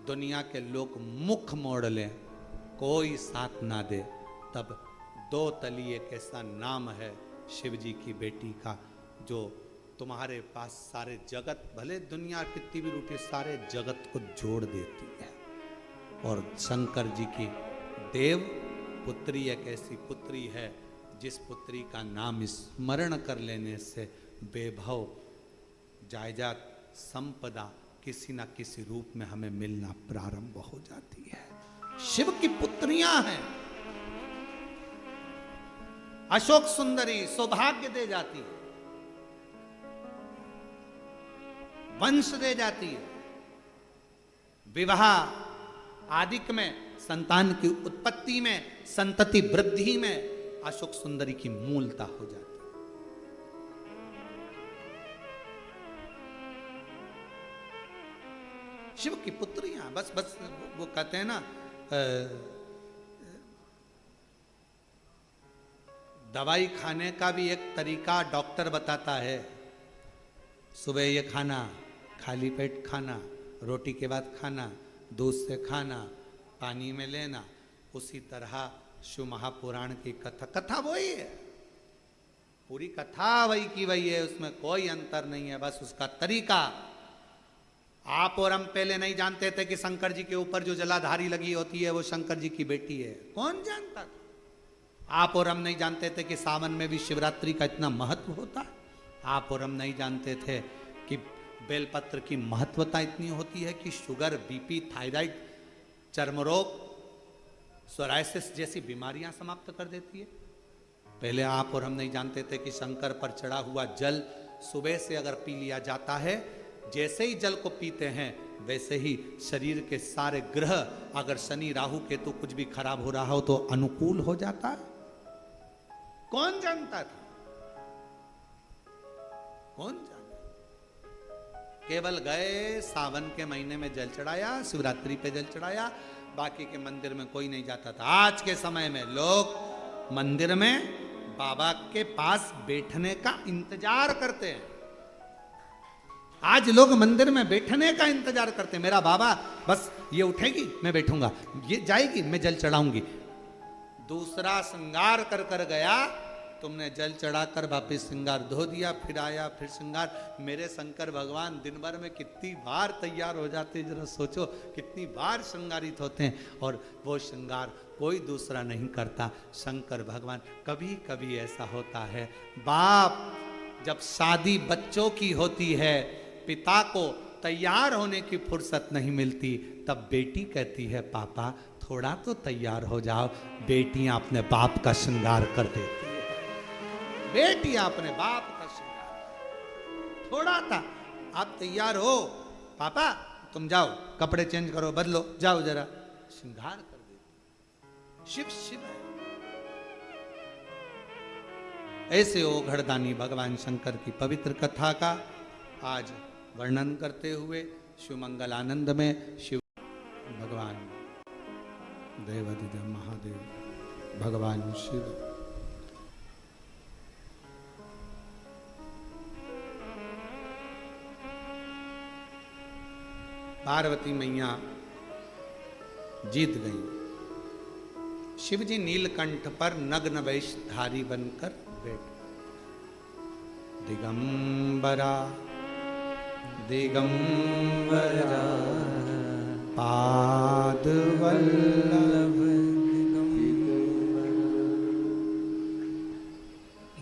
दुनिया के लोग मुख मोड़ लें, कोई साथ ना दे, तब दो तली एक ऐसा नाम है शिव जी की बेटी का, जो तुम्हारे पास सारे जगत, भले दुनिया कितनी भी रूठी, सारे जगत को जोड़ देती है। और शंकर जी की देव पुत्री एक ऐसी पुत्री है जिस पुत्री का नाम स्मरण कर लेने से वैभव, जायदाद, संपदा किसी ना किसी रूप में हमें मिलना प्रारंभ हो जाती है। शिव की पुत्रियां हैं। अशोक सुंदरी सौभाग्य दे जाती है, वंश दे जाती है, विवाह आदिक में, संतान की उत्पत्ति में, संतति वृद्धि में अशोक सुंदरी की मूलता हो जाती है। शिव की पुत्रियां, बस वो कहते हैं ना, दवाई खाने का भी एक तरीका डॉक्टर बताता है। सुबह ये खाना, खाली पेट खाना, रोटी के बाद खाना, दूध से खाना, पानी में लेना। उसी तरह शिव महापुराण की कथा वही है, पूरी कथा वही की वही है, उसमें कोई अंतर नहीं है, बस उसका तरीका। आप और हम पहले नहीं जानते थे कि शंकर जी के ऊपर जो जलाधारी लगी होती है वो शंकर जी की बेटी है, कौन जानता था? आप और हम नहीं जानते थे कि सावन में भी शिवरात्रि का इतना महत्व होता। आप और हम नहीं जानते थे कि बेलपत्र की महत्वता इतनी होती है कि शुगर, बीपी, थायराइड, चर्म रोग, सोराइसिस जैसी बीमारियां समाप्त कर देती है। पहले आप और हम नहीं जानते थे कि शंकर पर चढ़ा हुआ जल सुबह से अगर पी लिया जाता है, जैसे ही जल को पीते हैं वैसे ही शरीर के सारे ग्रह, अगर शनि राहु केतु कुछ भी खराब हो रहा हो तो अनुकूल हो जाता है। कौन जानता था? कौन जाना? केवल गए, सावन के महीने में जल चढ़ाया, शिवरात्रि पे जल चढ़ाया, बाकी के मंदिर में कोई नहीं जाता था। आज के समय में लोग मंदिर में बाबा के पास बैठने का इंतजार करते हैं। आज लोग मंदिर में बैठने का इंतजार करते हैं। मेरा बाबा बस ये उठेगी मैं बैठूंगा, ये जाएगी मैं जल चढ़ाऊंगी। दूसरा श्रृंगार कर कर गया, तुमने जल चढ़ाकर वापिस श्रृंगार धो दिया, फिर आया फिर श्रृंगार। मेरे शंकर भगवान दिन भर में कितनी बार तैयार हो जाते हैं, जरा सोचो कितनी बार श्रृंगारित होते हैं। और वो श्रृंगार कोई दूसरा नहीं करता, शंकर भगवान। कभी कभी ऐसा होता है, बाप जब शादी बच्चों की होती है, पिता को तैयार होने की फुर्सत नहीं मिलती, तब बेटी कहती है पापा थोड़ा तो तैयार हो जाओ। बेटियां अपने बाप का श्रृंगार कर देती है, बेटियां अपने बाप का श्रृंगार। थोड़ा था, आप तैयार हो पापा, तुम जाओ कपड़े चेंज करो, बदलो, जाओ जरा, श्रृंगार कर देती। शिव शिव है। ऐसे ओ घड़दानी भगवान शंकर की पवित्र कथा का आज वर्णन करते हुए शिव मंगल आनंद में शिव भगवान देवाधिदेव महादेव भगवान शिव पार्वती मैया जीत गई। शिव जी नीलकंठ पर नग्न वेशधारी बनकर बैठे। दिगंबरा दिगंबरा पाद वल्लभ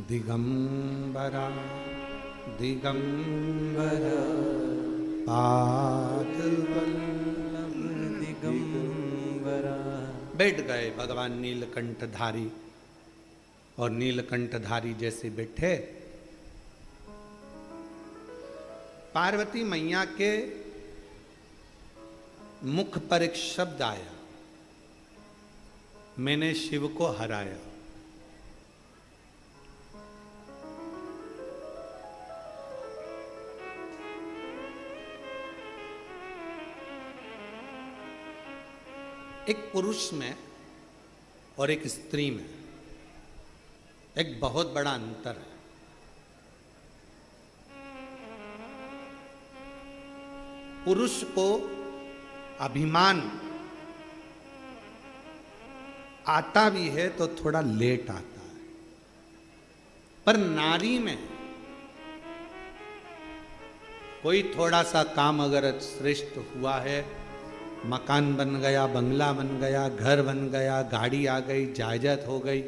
दिगंबरा दिगंबरा पाद वल्लभ दिगंबरा। बैठ गए भगवान नीलकंठधारी, और नीलकंठधारी जैसे बैठे, पार्वती मैया के मुख पर एक शब्द आया, मैंने शिव को हराया। एक पुरुष में और एक स्त्री में एक बहुत बड़ा अंतर है। पुरुष को अभिमान आता भी है तो थोड़ा लेट आता है, पर नारी में कोई थोड़ा सा काम अगर श्रेष्ठ हुआ है, मकान बन गया, बंगला बन गया, घर बन गया, गाड़ी आ गई, जायदाद हो गई,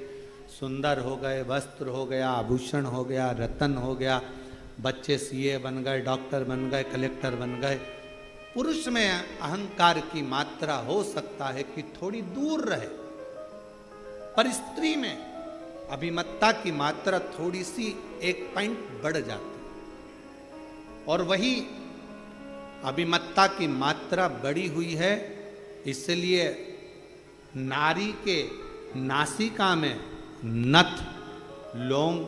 सुंदर हो गए, वस्त्र हो गया, आभूषण हो गया, रतन हो गया, बच्चे सीए बन गए, डॉक्टर बन गए, कलेक्टर बन गए, पुरुष में अहंकार की मात्रा हो सकता है कि थोड़ी दूर रहे, पर स्त्री में अभिमत्ता की मात्रा थोड़ी सी एक पॉइंट बढ़ जाती है। और वही अभिमत्ता की मात्रा बढ़ी हुई है, इसलिए नारी के नासिका में नथ, लौंग,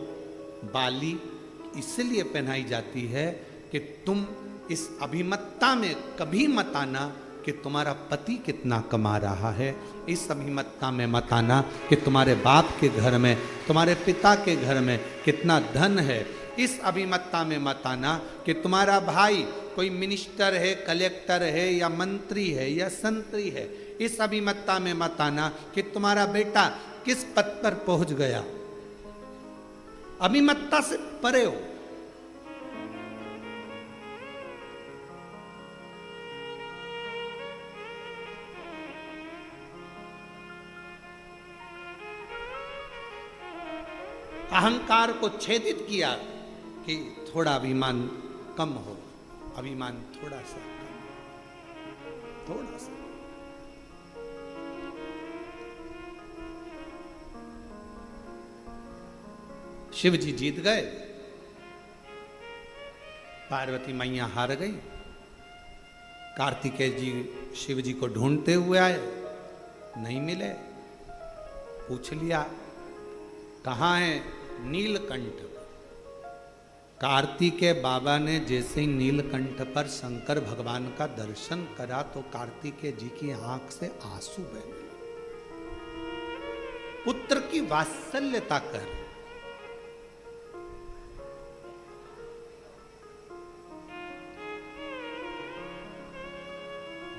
बाली इसलिए पहनाई जाती है कि तुम इस अभिमत्ता में कभी मत आना कि तुम्हारा पति कितना कमा रहा है, इस अभिमत्ता में मत आना कि तुम्हारे बाप के घर में, तुम्हारे पिता के घर में कितना धन है, इस अभिमत्ता में मत आना कि तुम्हारा भाई कोई मिनिस्टर है, कलेक्टर है, या मंत्री है, या संतरी है, इस अभिमत्ता में मत आना कि तुम्हारा बेटा किस पद पर पहुंच गया। अभिमत्ता से परे हो। अहंकार को छेदित किया कि थोड़ा अभिमान कम हो, अभिमान थोड़ा सा कम, थोड़ा सा। शिव जी जीत गए, पार्वती मैया हार गई, कार्तिकेय जी शिव जी को ढूंढते हुए आए, नहीं मिले, पूछ लिया कहाँ है नीलकंठ। कार्तिकेय बाबा ने जैसे ही नीलकंठ पर शंकर भगवान का दर्शन करा तो कार्तिकेय जी की आंख से आंसू बह गए। पुत्र की वात्सल्यता कर,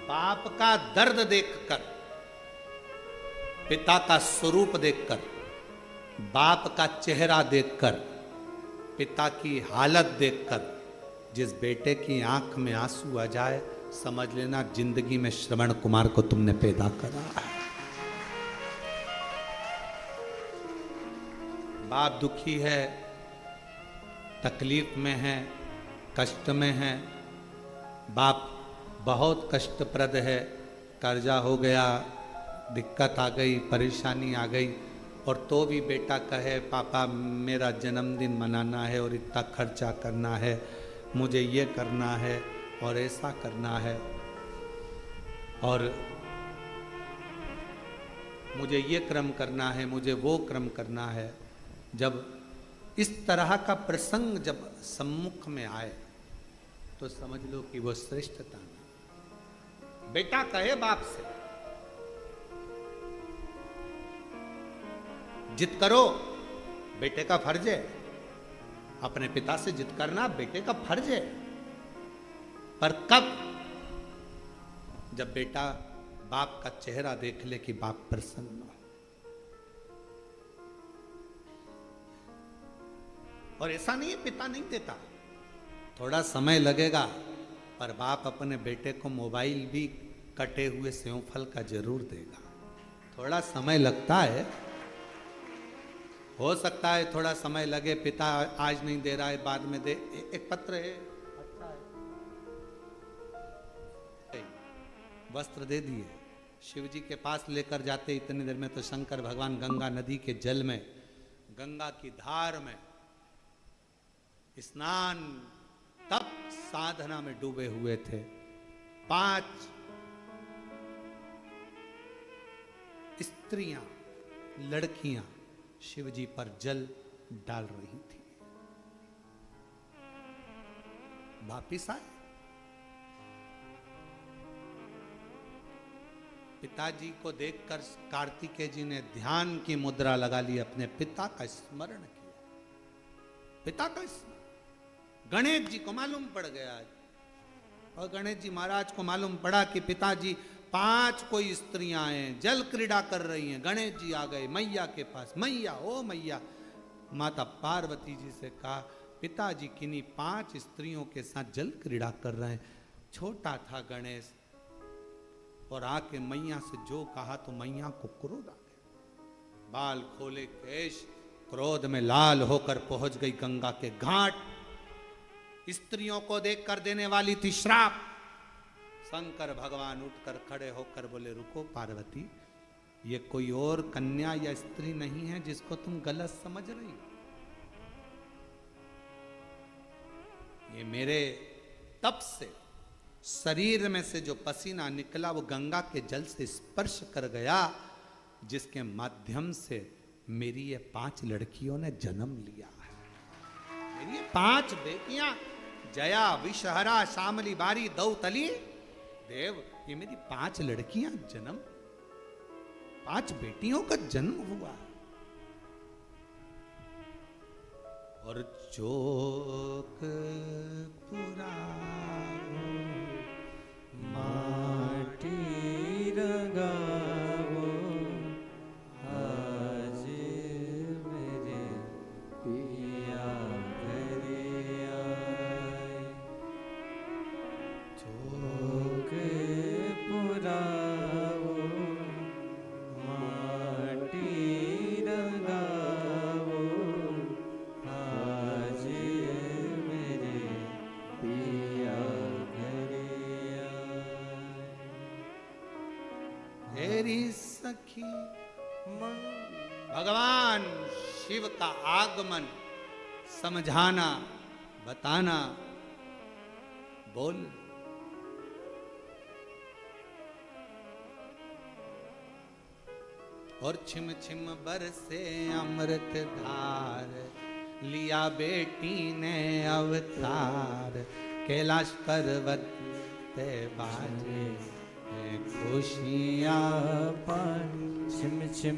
बाप का दर्द देखकर, पिता का स्वरूप देखकर, बाप का चेहरा देखकर, पिता की हालत देखकर जिस बेटे की आंख में आंसू आ जाए, समझ लेना जिंदगी में श्रवण कुमार को तुमने पैदा करा। बाप दुखी है, तकलीफ में है, कष्ट में है, बाप बहुत कष्टप्रद है, कर्जा हो गया, दिक्कत आ गई, परेशानी आ गई, और तो भी बेटा कहे पापा मेरा जन्मदिन मनाना है और इतना खर्चा करना है, मुझे ये करना है और ऐसा करना है, और मुझे ये क्रम करना है, मुझे वो क्रम करना है। जब इस तरह का प्रसंग जब सम्मुख में आए तो समझ लो कि वो श्रेष्ठता नहीं। बेटा कहे बाप से जिद करो, बेटे का फर्ज है, अपने पिता से जिद करना बेटे का फर्ज है, पर कब? जब बेटा बाप का चेहरा देख ले कि बाप प्रसन्न हो। और ऐसा नहीं है पिता नहीं देता, थोड़ा समय लगेगा, पर बाप अपने बेटे को मोबाइल भी कटे हुए सेव फल का जरूर देगा। थोड़ा समय लगता है, हो सकता है थोड़ा समय लगे, पिता आज नहीं दे रहा है बाद में दे। एक पत्र है, अच्छा है, वस्त्र दे दिए, शिव जी के पास लेकर जाते इतनी देर में तो शंकर भगवान गंगा नदी के जल में, गंगा की धार में स्नान तप साधना में डूबे हुए थे। 5 स्त्रियां, लड़कियां शिव जी पर जल डाल रही थी। वापिस आए, पिताजी को देखकर कार्तिकेय जी ने ध्यान की मुद्रा लगा ली, अपने पिता का स्मरण किया, पिता का स्मरण। गणेश जी को मालूम पड़ गया और गणेश जी महाराज को मालूम पड़ा कि पिताजी 5 कोई स्त्रियां हैं, जल क्रीड़ा कर रही हैं। गणेश जी आ गए मैया के पास। मैया, ओ मैया, माता पार्वती जी से कहा पिताजी किन्हीं 5 स्त्रियों के साथ जल क्रीड़ा कर रहे हैं। छोटा था गणेश और आके मैया से जो कहा तो मैया को क्रोध आ गया। बाल खोले केश, क्रोध में लाल होकर पहुंच गई गंगा के घाट। स्त्रियों को देखकर देने वाली थी श्राप। शंकर भगवान उठकर खड़े होकर बोले रुको पार्वती, ये कोई और कन्या या स्त्री नहीं है जिसको तुम गलत समझ रही हो। ये मेरे तप से शरीर में से जो पसीना निकला वो गंगा के जल से स्पर्श कर गया, जिसके माध्यम से मेरी ये 5 लड़कियों ने जन्म लिया है। मेरी ये 5 बेटियां जया, विषहरा, शामली, बारी, दौतली, देव, ये मेरी 5 लड़कियां जन्म, 5 बेटियों का जन्म हुआ। और चोक पुराओ माटी रंगाओ आज मेरे पिया घरे आए। चोक पुराओ माटी रंगाओ आज मेरे पिया घरे आए। तेरी सखी भगवान शिव का आगमन समझाना, बताना, बोल। और छिम छिम बरसे अमृत धार, लिया बेटी ने अवतार। कैलाश पर्वत पे बाजे खुशियां छिम छिम